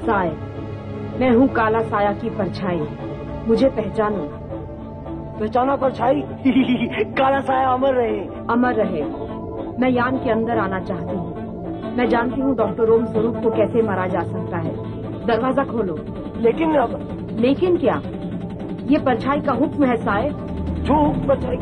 साय, मैं हूँ काला साया की परछाई, मुझे पहचानो। पहचाना परछाई? काला साया अमर रहे। अमर रहे। मैं यान के अंदर आना चाहती हूँ। मैं जानती हूँ डॉक्टर ओम स्वरूप को कैसे मारा जा सकता है। दरवाजा खोलो। लेकिन अब... लेकिन क्या? ये परछाई का हुक्म है साय। जो हुक्म परछाई...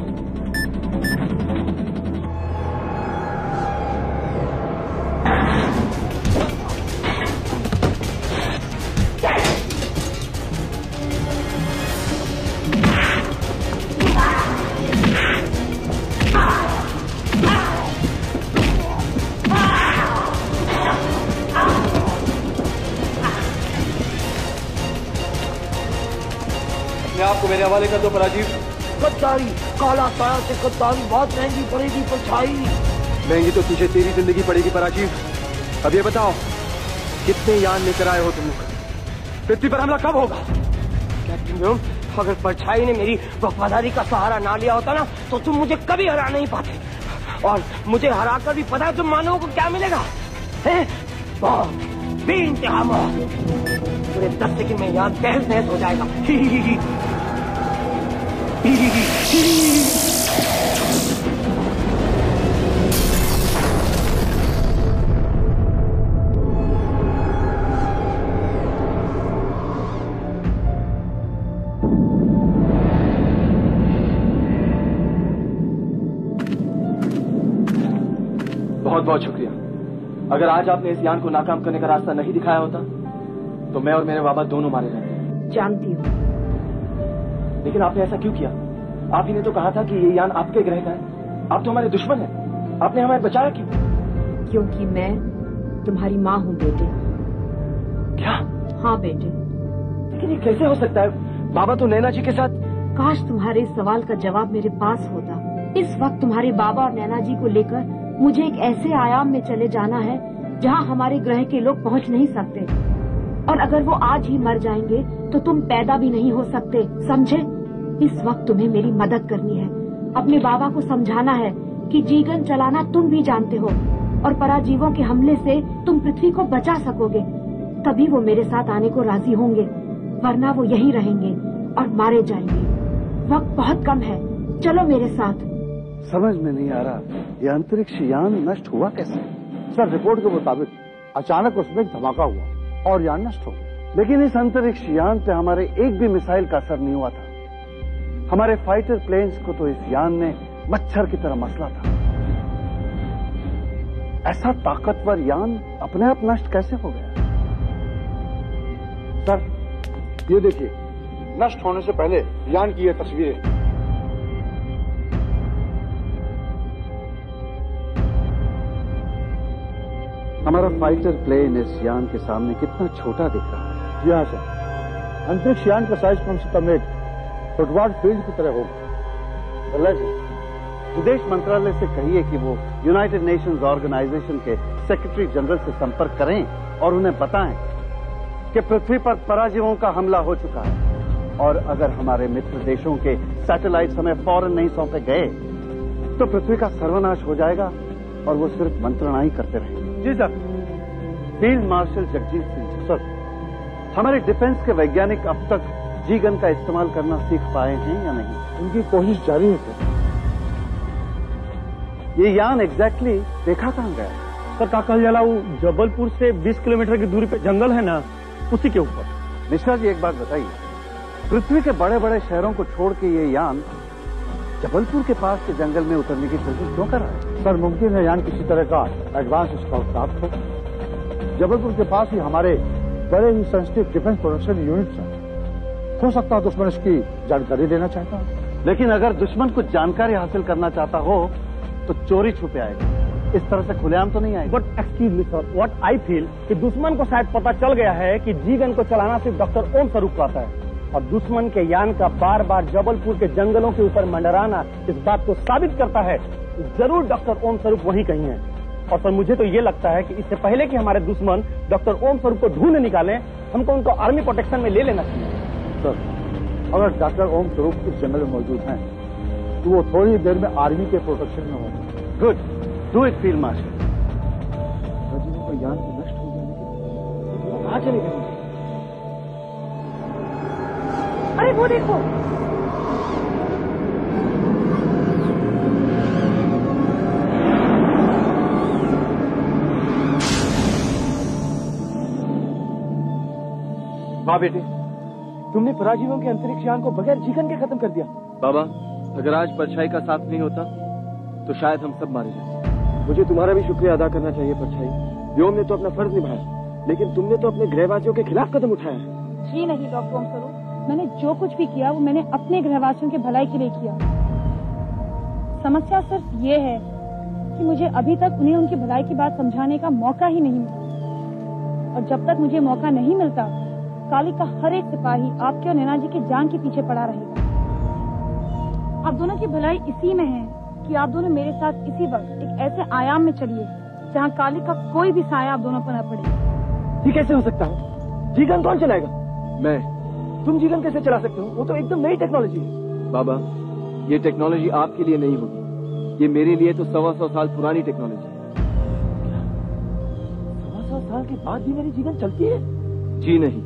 आपको मेरे हवाले कर दो पराजीव। गद्दारी, काला साया से गद्दारी बहुत महंगी पड़ेगी परछाई। महंगी तो तुझे तेरी जिंदगी पड़ेगी पराजीव। अब ये बताओ, कितने यान लेकर आए हो तुम लोग? पृथ्वी पर हमला कब होगा? कैप्टन व्योम, अगर परछाई ने मेरी वफादारी का सहारा ना लिया होता ना, तो तुम मुझे कभी हरा नहीं पाते। और मुझे हरा कर भी पता है तुम मानवों को क्या मिलेगा? बेइंतहा मौत। पूरे 10 सेकंड में यान तहस नहस हो जाएगा। बहुत बहुत शुक्रिया। अगर आज आपने इस यान को नाकाम करने का रास्ता नहीं दिखाया होता तो मैं और मेरे बाबा दोनों मारे जाते। जानती हूँ। लेकिन आपने ऐसा क्यों किया? आप ही ने तो कहा था कि ये यान आपके ग्रह का है। आप तो हमारे दुश्मन हैं। आपने हमें बचाया क्यों? क्योंकि मैं तुम्हारी माँ हूँ बेटे। क्या? हाँ बेटे। लेकिन ये कैसे हो सकता है? बाबा तो नैना जी के साथ। काश तुम्हारे इस सवाल का जवाब मेरे पास होता। इस वक्त तुम्हारे बाबा और नैना जी को लेकर मुझे एक ऐसे आयाम में चले जाना है जहाँ हमारे ग्रह के लोग पहुँच नहीं सकते। और अगर वो आज ही मर जाएंगे तो तुम पैदा भी नहीं हो सकते, समझे? इस वक्त तुम्हें मेरी मदद करनी है। अपने बाबा को समझाना है कि जीवन चलाना तुम भी जानते हो और पराजीवों के हमले से तुम पृथ्वी को बचा सकोगे। तभी वो मेरे साथ आने को राजी होंगे, वरना वो यहीं रहेंगे और मारे जाएंगे। वक्त बहुत कम है, चलो मेरे साथ। समझ में नहीं आ रहा, ये अंतरिक्ष यान नष्ट हुआ कैसे? सर, रिपोर्ट के मुताबिक अचानक उसमें एक धमाका हुआ और यान नष्ट हो गया। लेकिन इस अंतरिक्ष यान पे हमारे एक भी मिसाइल का असर नहीं हुआ था। हमारे फाइटर प्लेन्स को तो इस यान ने मच्छर की तरह मसला था। ऐसा ताकतवर यान अपने आप नष्ट कैसे हो गया? सर, ये देखिए, नष्ट होने से पहले यान की ये तस्वीरें। हमारा फाइटर प्लेन इस यान के सामने कितना छोटा दिख रहा है। जी हाँ सर, अंतरिक्ष यान का साइज कम से कम एक फुटबॉल फील्ड की तरह होगा। विदेश मंत्रालय से कहिए कि वो यूनाइटेड नेशंस ऑर्गेनाइजेशन के सेक्रेटरी जनरल से संपर्क करें और उन्हें बताएं कि पृथ्वी पर पराजीवों का हमला हो चुका है और अगर हमारे मित्र देशों के सैटेलाइट्स हमें फौरन नहीं सौंपे गए तो पृथ्वी का सर्वनाश हो जाएगा और वो सिर्फ मंत्रणा ही करते रहेंगे। जी sir. Field marshal Jagjit Singh sir, हमारे डिफेंस के वैज्ञानिक अब तक जी-गन का इस्तेमाल करना सीख पाए हैं या नहीं? उनकी कोशिश जारी है सर। ये यान एग्जैक्टली देखा कहाँ गया? सर, काकलजला वो जबलपुर से 20 किलोमीटर की दूरी पे जंगल है ना, उसी के ऊपर। मिश्रा जी, एक बात बताइए, पृथ्वी के बड़े बड़े शहरों को छोड़ के ये यान जबलपुर के पास के जंगल में उतरने की कोशिश क्यों कर रहा है? सर, मुमकिन है यान किसी तरह का एडवांस स्काउट प्राप्त हो। जबलपुर के पास ही हमारे बड़े ही सेंसिटिव डिफेंस प्रोडक्शन यूनिट्स हैं। हो सकता है दुश्मन इसकी जानकारी लेना चाहता है। लेकिन अगर दुश्मन कुछ जानकारी हासिल करना चाहता हो तो चोरी छुपे आएगा, इस तरह से खुलेआम तो नहीं आएगा। But excuse me sir, what I feel कि दुश्मन को शायद पता चल गया है कि जी-गन को चलाना सिर्फ डॉक्टर ओम स्वरूप को आता है और दुश्मन के यान का बार बार जबलपुर के जंगलों के ऊपर मंडराना इस बात को साबित करता है। जरूर डॉक्टर ओम स्वरूप वहीं कहीं है। और सर, मुझे तो ये लगता है कि इससे पहले कि हमारे दुश्मन डॉक्टर ओम स्वरूप को ढूंढ निकालें, हमको उनको आर्मी प्रोटेक्शन में ले लेना चाहिए। सर, अगर डॉक्टर ओम स्वरूप इस जंगल में मौजूद हैं तो वो थोड़ी देर में आर्मी के प्रोटेक्शन में होंगे। Good, do it field marshal. यान के नष्ट हो जाने के कहाँ चले गए? अरे वो देखो, हाँ बेटे, तुमने पराजीवों के अंतरिक्ष यान को बगैर जीवन के खत्म कर दिया। बाबा, अगर आज परछाई का साथ नहीं होता तो शायद हम सब मारे जाते। मुझे तुम्हारा भी शुक्रिया अदा करना चाहिए परछाई। व्योम ने तो अपना फर्ज निभाया, लेकिन तुमने तो अपने ग्रहवासियों के खिलाफ कदम उठाया है। जी नहीं डॉक्टर ओम स्वरूप, मैंने जो कुछ भी किया वो मैंने अपने ग्रहवासियों के भलाई के लिए किया। समस्या सिर्फ ये है कि मुझे अभी तक उन्हें उनकी भलाई की बात समझाने का मौका ही नहीं मिला, और जब तक मुझे मौका नहीं मिलता काली का हर एक सिपाही आपके और नैना जी की जान के पीछे पड़ा रहेगा। आप दोनों की भलाई इसी में है कि आप दोनों मेरे साथ इसी वक्त एक ऐसे आयाम में चलिए जहाँ काली का कोई भी साया आप दोनों पर न पड़े। ये कैसे हो सकता है? जीवन कौन चलाएगा? मैं। तुम जीवन कैसे चला सकते हो? वो तो एकदम नई टेक्नोलॉजी है। बाबा, ये टेक्नोलॉजी आपके लिए नहीं होगी, ये मेरे लिए तो 125 साल पुरानी टेक्नोलॉजी है। 125 साल के बाद भी मेरी जीवन चलती है? जी नहीं,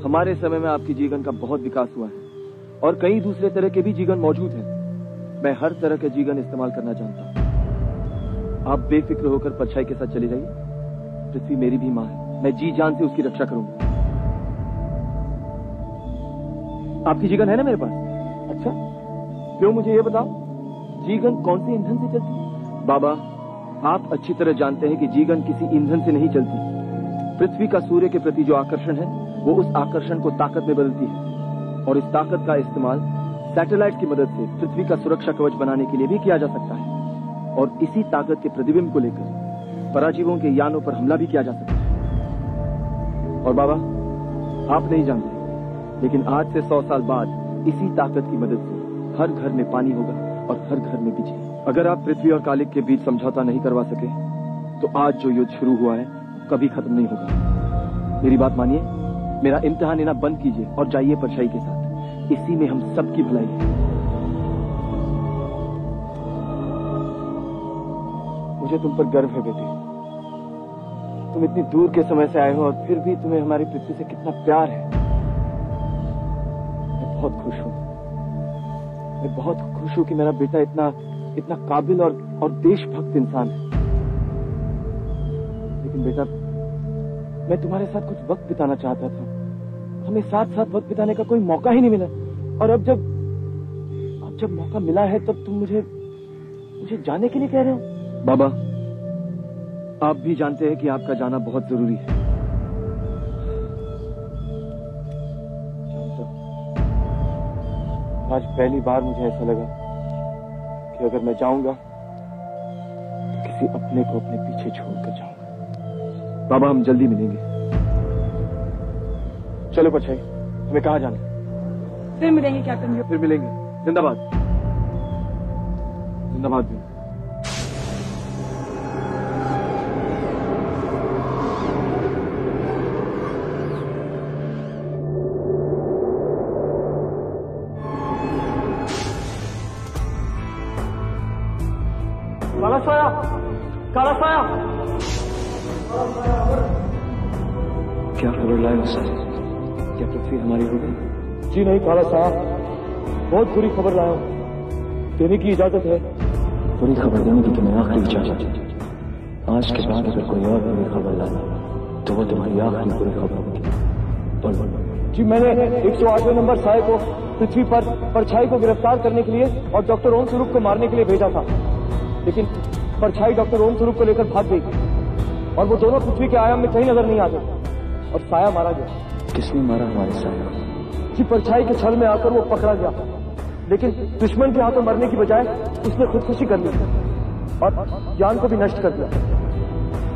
हमारे समय में आपकी जीवन का बहुत विकास हुआ है और कई दूसरे तरह के भी जीवन मौजूद हैं। मैं हर तरह के जीवन इस्तेमाल करना जानता हूँ। आप बेफिक्र होकर परछाई के साथ चली जाइए। पृथ्वी मेरी भी माँ है, मैं जी जान से उसकी रक्षा करूंगा। आपकी जीवन है ना मेरे पास? अच्छा, क्यों मुझे ये बताओ, जीवन कौन से ईंधन से चलती है? बाबा, आप अच्छी तरह जानते हैं कि जीवन किसी ईंधन से नहीं चलती। पृथ्वी का सूर्य के प्रति जो आकर्षण है वो उस आकर्षण को ताकत में बदलती है, और इस ताकत का इस्तेमाल सैटेलाइट की मदद से पृथ्वी का सुरक्षा कवच बनाने के लिए भी किया जा सकता है, और इसी ताकत के प्रतिबिंब को लेकर पराजीवों के यानों पर हमला भी किया जा सकता है। और बाबा, आप नहीं जानते, लेकिन आज से 100 साल बाद इसी ताकत की मदद से हर घर में पानी होगा और हर घर में बिजली। अगर आप पृथ्वी और कालिक के बीच समझौता नहीं करवा सके तो आज जो युद्ध शुरू हुआ है कभी खत्म नहीं होगा। मेरी बात मानिए, मेरा इम्तिहान लेना बंद कीजिए और जाइए परछाई के साथ। इसी में हम सबकी भलाई है। मुझे तुम पर गर्व है बेटे। तुम इतनी दूर के समय से आए हो और फिर भी तुम्हें हमारी पृथ्वी से कितना प्यार है। मैं बहुत खुश हूँ। मैं बहुत खुश हूँ कि मेरा बेटा इतना काबिल और देशभक्त इंसान है। लेकिन बेटा, मैं तुम्हारे साथ कुछ वक्त बिताना चाहता था। हमें साथ साथ वक्त बिताने का कोई मौका ही नहीं मिला, और अब जब मौका मिला है तब तुम मुझे जाने के लिए कह रहे हो। बाबा, आप भी जानते हैं कि आपका जाना बहुत जरूरी है। आज पहली बार मुझे ऐसा लगा कि अगर मैं जाऊंगा तो किसी अपने को अपने पीछे छोड़कर जाऊंगा। बाबा, हम जल्दी मिलेंगे। चलो परछाई, हमें कहाँ जाना है? फिर मिलेंगे कैप्टन। फिर मिलेंगे। जिंदाबाद। जिंदाबाद भी। काला साया, काला साया। क्या खबर लाए हो सर? क्या पृथ्वी हमारी हो गई? जी नहीं काला साया, बहुत बुरी खबर लाया हूं। देने की इजाजत है? बुरी खबर देने की तुम्हें आखिरी इजाजत है। आज के बाद अगर कोई और बुरी खबर लाए तो वो तुम्हारी आखिरी बुरी खबर होगी। जी, मैंने 108वें नंबर साये को पृथ्वी पर परछाई को गिरफ्तार करने के लिए और डॉक्टर ओम स्वरूप को मारने के लिए भेजा था, लेकिन परछाई डॉक्टर ओम स्वरूप को लेकर भाग गई और वो दोनों पृथ्वी के आयाम में कहीं नजर नहीं आते और साया मारा गया। किसने मारा हमारे साया? जी, परछाई के छल में आकर वो पकड़ा गया, लेकिन दुश्मन के हाथों मरने की बजाय उसने खुदकुशी कर ली और यान को भी नष्ट कर दिया।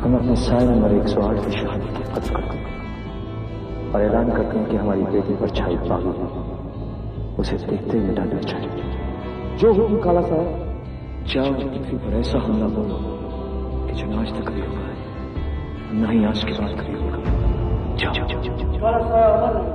हम अपने साया नंबर 108 की शहादत के फर्ज करते हैं और ऐलान करते हैं कि हमारी बेटी परछाई पागल है, उसे देखते हुए डालना चाहिए। जो हुक्म काला साया। जाओ, पृथ्वी पर ऐसा हमला बोलो कि जो आज तक कभी हुआ है, न ही आज के बाद कभी होगा। जाओ। काला साया अमर रहे।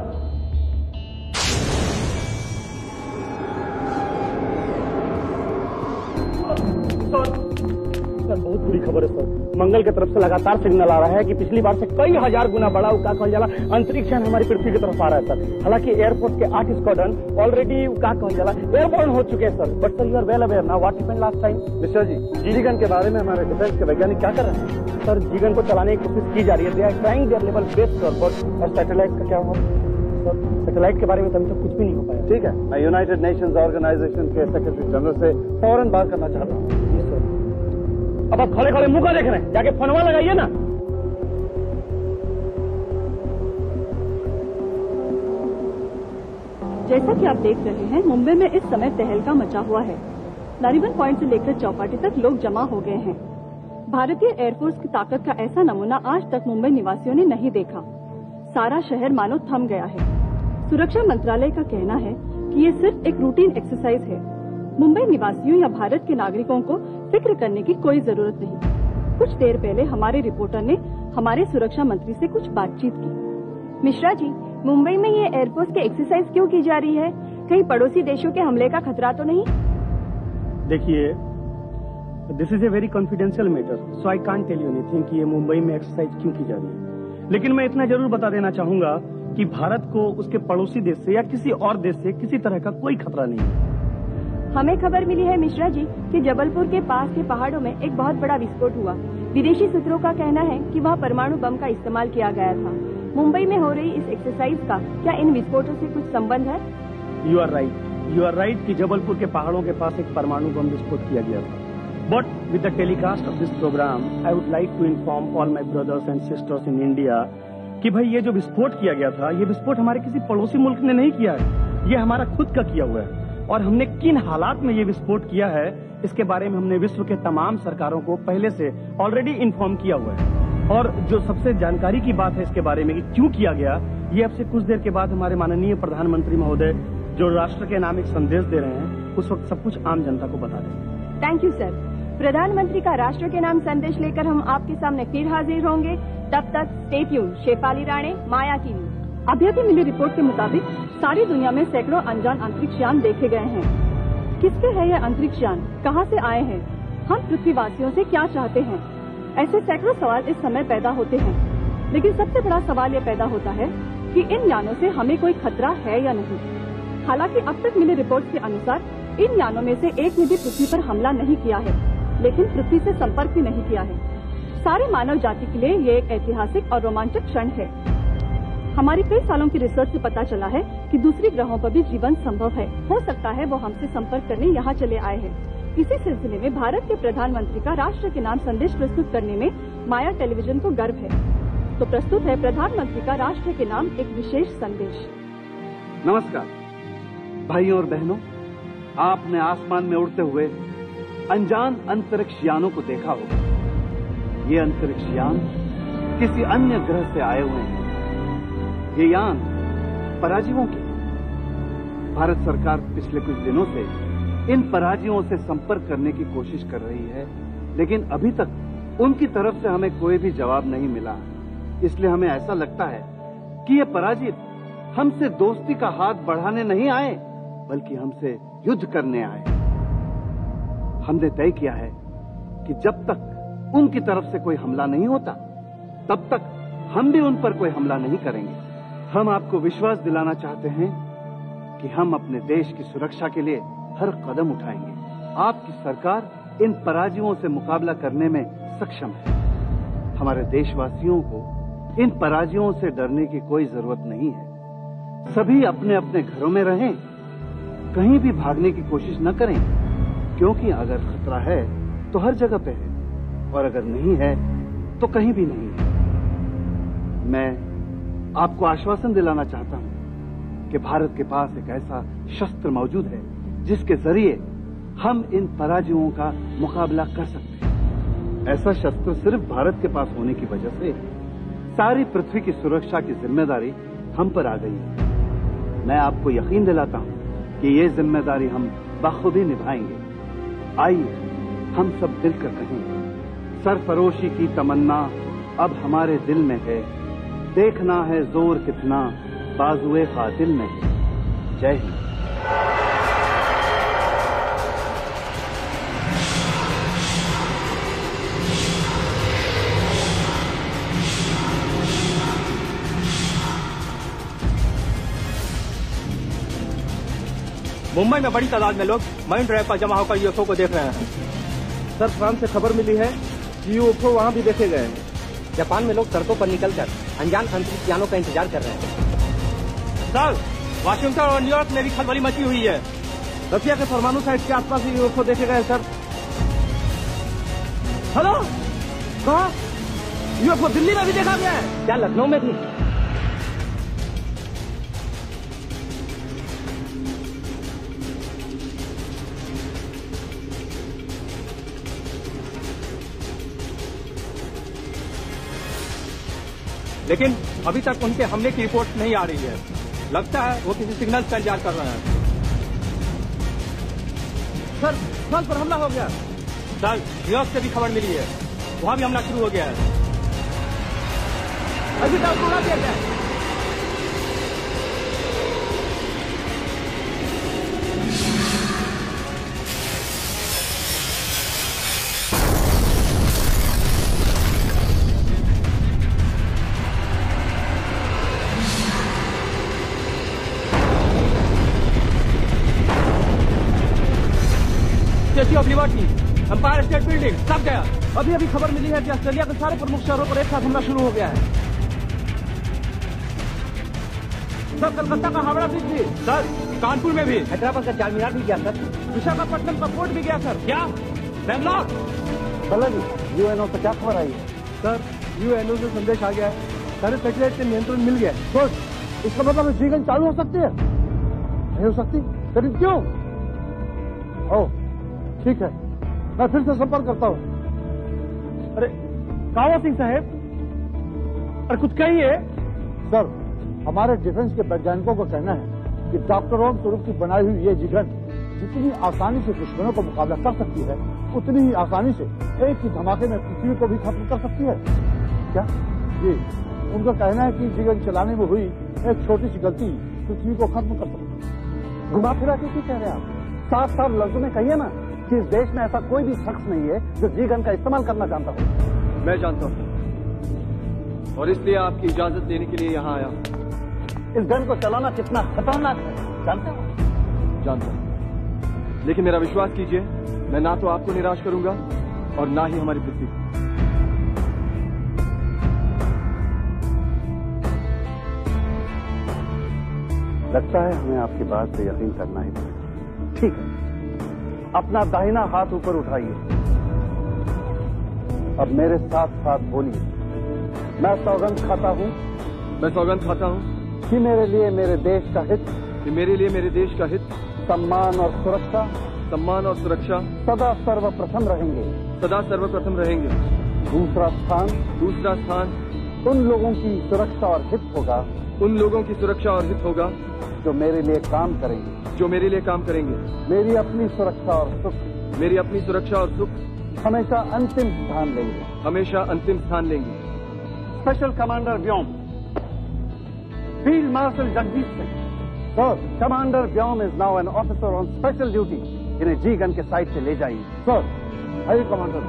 बहुत बुरी खबर है सर। मंगल की तरफ से लगातार सिग्नल आ रहा है कि पिछली बार से कई हजार गुना बड़ा कहल जाला अंतरिक्ष यान हमारी पृथ्वी की तरफ आ रहा है सर। हालांकि एयरफोर्स के 8 स्क्वाड्रन ऑलरेडी कहल जाला एयरबोर्न हो चुके हैं sir. But sir you are well aware now what happened last time. Mishra ji, जीगन के बारे में हमारे डिफेंस के वैज्ञानिक क्या कर रहे हैं? सर जीगन को चलाने की कोशिश की जा रही है। They are trying their level best sir. But और सैटेलाइट का क्या हुआ सर? सैटेलाइट के बारे में तो अभी तक कुछ भी नहीं हो पाया। ठीक है, मैं यूनाइटेड नेशंस ऑर्गेनाइजेशन के सेक्रेटरी जनरल से फौरन बात करना चाहता हूँ। जी सर। अब आप खड़े खड़े मुंह का देख रहे हैं, जाके फोनवा लगाइए ना। जैसा कि आप देख रहे हैं, मुंबई में इस समय तहलका मचा हुआ है। नारीबन पॉइंट से लेकर चौपाटी तक लोग जमा हो गए हैं। भारतीय एयरफोर्स की ताकत का ऐसा नमूना आज तक मुंबई निवासियों ने नहीं देखा। सारा शहर मानो थम गया है। सुरक्षा मंत्रालय का कहना है कि ये सिर्फ एक रूटीन एक्सरसाइज है। मुंबई निवासियों या भारत के नागरिकों को फिक्र करने की कोई जरूरत नहीं। कुछ देर पहले हमारे रिपोर्टर ने हमारे सुरक्षा मंत्री से कुछ बातचीत की। मिश्रा जी, मुंबई में ये एयरफोर्स की एक्सरसाइज क्यों की जा रही है? कहीं पड़ोसी देशों के हमले का खतरा तो नहीं? देखिए, this is a very confidential matter, so I can't tell you anything कि ये मुंबई में एक्सरसाइज क्यों की जा रही है। लेकिन मैं इतना जरूर बता देना चाहूंगा कि भारत को उसके पड़ोसी देश से या किसी और देश से किसी तरह का कोई खतरा नहीं है। हमें खबर मिली है मिश्रा जी कि जबलपुर के पास के पहाड़ों में एक बहुत बड़ा विस्फोट हुआ। विदेशी सूत्रों का कहना है कि वहाँ परमाणु बम का इस्तेमाल किया गया था। मुंबई में हो रही इस एक्सरसाइज का क्या इन विस्फोटों से कुछ संबंध है? यू आर राइट कि जबलपुर के पहाड़ों के पास एक परमाणु बम विस्फोट किया गया था। But with the telecast of this program I would like to inform all my brothers and sisters in India कि भाई ये जो विस्फोट किया गया था, ये विस्फोट हमारे किसी पड़ोसी मुल्क ने नहीं किया है। ये हमारा खुद का किया हुआ है। और हमने किन हालात में ये विस्फोट किया है, इसके बारे में हमने विश्व के तमाम सरकारों को पहले से ऑलरेडी इन्फॉर्म किया हुआ है। और जो सबसे जानकारी की बात है इसके बारे में कि क्यों किया गया, ये अब से कुछ देर के बाद हमारे माननीय प्रधानमंत्री महोदय जो राष्ट्र के नाम एक संदेश दे रहे हैं, उस वक्त सब कुछ आम जनता को बता देंगे। Thank you sir. प्रधानमंत्री का राष्ट्र के नाम संदेश लेकर हम आपके सामने फिर हाजिर होंगे। तब तक स्टे ट्यून्ड। शेफाली राणे, माया टीवी। अभी अभी मिली रिपोर्ट के मुताबिक सारी दुनिया में सैकड़ों अनजान अंतरिक्ष यान देखे गए हैं। किसके हैं ये अंतरिक्ष यान? कहाँ से आए हैं? हम पृथ्वीवासियों से क्या चाहते हैं? ऐसे सैकड़ों सवाल इस समय पैदा होते हैं। लेकिन सबसे बड़ा सवाल ये पैदा होता है कि इन यानों से हमें कोई खतरा है या नहीं। हालांकि अब तक मिली रिपोर्ट के अनुसार इन यानों में से एक ने भी पृथ्वी पर हमला नहीं किया है, लेकिन पृथ्वी से संपर्क भी नहीं किया है। सारे मानव जाति के लिए ये एक ऐतिहासिक और रोमांचक क्षण है। हमारी कई सालों की रिसर्च से पता चला है कि दूसरे ग्रहों पर भी जीवन संभव है। हो सकता है वो हमसे संपर्क करने यहाँ चले आए हैं। इसी सिलसिले में भारत के प्रधानमंत्री का राष्ट्र के नाम संदेश प्रस्तुत करने में माया टेलीविजन को गर्व है। तो प्रस्तुत है प्रधानमंत्री का राष्ट्र के नाम एक विशेष संदेश। नमस्कार भाइयों और बहनों, आपने आसमान में उड़ते हुए अनजान अंतरिक्ष यानों को देखा होगा। ये अंतरिक्ष यान किसी अन्य ग्रह से आए हुए हैं। ये यान पराजीवों के। भारत सरकार पिछले कुछ दिनों से इन पराजीवों से संपर्क करने की कोशिश कर रही है, लेकिन अभी तक उनकी तरफ से हमें कोई भी जवाब नहीं मिला। इसलिए हमें ऐसा लगता है कि ये पराजित हमसे दोस्ती का हाथ बढ़ाने नहीं आए, बल्कि हमसे युद्ध करने आए। हमने तय किया है कि जब तक उनकी तरफ से कोई हमला नहीं होता, तब तक हम भी उन पर कोई हमला नहीं करेंगे। हम आपको विश्वास दिलाना चाहते हैं कि हम अपने देश की सुरक्षा के लिए हर कदम उठाएंगे। आपकी सरकार इन पराजयों से मुकाबला करने में सक्षम है। हमारे देशवासियों को इन पराजयों से डरने की कोई जरूरत नहीं है। सभी अपने अपने घरों में रहें, कहीं भी भागने की कोशिश न करें, क्योंकि अगर खतरा है तो हर जगह पे है, और अगर नहीं है तो कहीं भी नहीं है। मैं आपको आश्वासन दिलाना चाहता हूं कि भारत के पास एक ऐसा शस्त्र मौजूद है जिसके जरिए हम इन पराजयों का मुकाबला कर सकते हैं। ऐसा शस्त्र सिर्फ भारत के पास होने की वजह से सारी पृथ्वी की सुरक्षा की जिम्मेदारी हम पर आ गई है। मैं आपको यकीन दिलाता हूं कि ये जिम्मेदारी हम बखूबी निभाएंगे। आइए हम सब मिलकर कहें, सरफरोशी की तमन्ना अब हमारे दिल में है, देखना है जोर कितना बाजुए कातिल में है। जय हिंद। मुंबई में बड़ी तादाद में लोग मरीन ड्राइव पर जमा होकर यूएफओ को देख रहे हैं। सर, फ्रांस से खबर मिली है कि यूएफओ वहां भी देखे गए हैं। जापान में लोग सड़कों पर निकलकर अनजान अंतरिक्ष यानों का इंतजार कर रहे हैं। सर, वाशिंगटन और न्यूयॉर्क में भी खलबली मची हुई है। रसिया के परमाणु साइट के आसपास ही यूएफओ देखे गए सर। हेलो, कहा? यूएफओ दिल्ली में भी देखा गया है। क्या लखनऊ में भी? लेकिन अभी तक उनके हमले की रिपोर्ट नहीं आ रही है। लगता है वो किसी सिग्नल का इंतजार कर रहे हैं। सर, फ्रांस पर हमला हो गया। सर, न्यूयॉर्क से भी खबर मिली है, वहां भी हमला शुरू हो गया है। अभी तक उड़ा दिया गया है। Statue of Liberty, Empire State Building, सब गया। अभी खबर मिली है कि ऑस्ट्रेलिया के सारे प्रमुख शहरों पर एक साथ हमला शुरू हो गया है। सर, कलकत्ता का हावड़ा ब्रिज भी। सर, कानपुर में भी। हैदराबाद का चार मीनार भी गया सर। विशाखापट्टनम का पोर्ट भी गया सर। क्या? बैंगलोर? भला जी, यूएनओ से क्या खबर आई है? सर, यूएनओ से संदेश आ गया है। सारे सैटेलाइट से नियंत्रण मिल गया है। सोच, इसका मतलब जीवन चालू हो सकती है? नहीं हो सकती? लेकिन क्यों? ओ, ठीक है, मैं फिर से संपर्क करता हूँ। अरे कावा सिंह साहब, अरे कुछ कहिए। सर, हमारे डिफेंस के वैज्ञानिकों का कहना है कि डॉक्टर ओम स्वरूप की बनाई हुई ये जिगन जितनी आसानी से दुश्मनों का मुकाबला कर सकती है, उतनी ही आसानी से एक ही धमाके में पृथ्वी को भी खत्म कर सकती है। क्या? जी, उनका कहना है कि जिगन चलाने में हुई एक छोटी सी गलती पृथ्वी को खत्म कर सकती है। घुमा फिरा के क्या कह रहे हैं आप? साफ साफ लफ्जों में कहिए ना कि इस देश में ऐसा कोई भी शख्स नहीं है जो जीगन का इस्तेमाल करना जानता हो। मैं जानता हूँ, और इसलिए आपकी इजाजत लेने के लिए यहाँ आया। इस गन को चलाना कितना खतरनाक है जानते हो? जानता हूँ, लेकिन मेरा विश्वास कीजिए, मैं ना तो आपको निराश करूंगा और ना ही हमारी पृथ्वी को। लगता है हमें आपकी बात पे यकीन करना ही पड़ेगा। ठीक है, अपना दाहिना हाथ ऊपर उठाइए। अब मेरे साथ साथ बोलिए। मैं सौगंध खाता हूँ। मैं सौगंध खाता हूँ कि मेरे लिए मेरे देश का हित, कि मेरे लिए मेरे देश का हित, सम्मान और सुरक्षा सदा सर्वप्रथम रहेंगे। सदा सर्वप्रथम रहेंगे। दूसरा स्थान उन लोगों की सुरक्षा और हित होगा, उन लोगों की सुरक्षा और हित होगा जो मेरे लिए काम करेंगे। मेरी अपनी सुरक्षा और सुख हमेशा अंतिम स्थान लेंगे। Special commander Vyom field marshal Jagdish Singh. Sir, commander Vyom is now an officer on special duty. इन्हें जी गन के साइड से ले जाइए। सर, आइए कमांडर।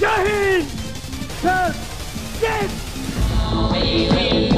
जय हिंद।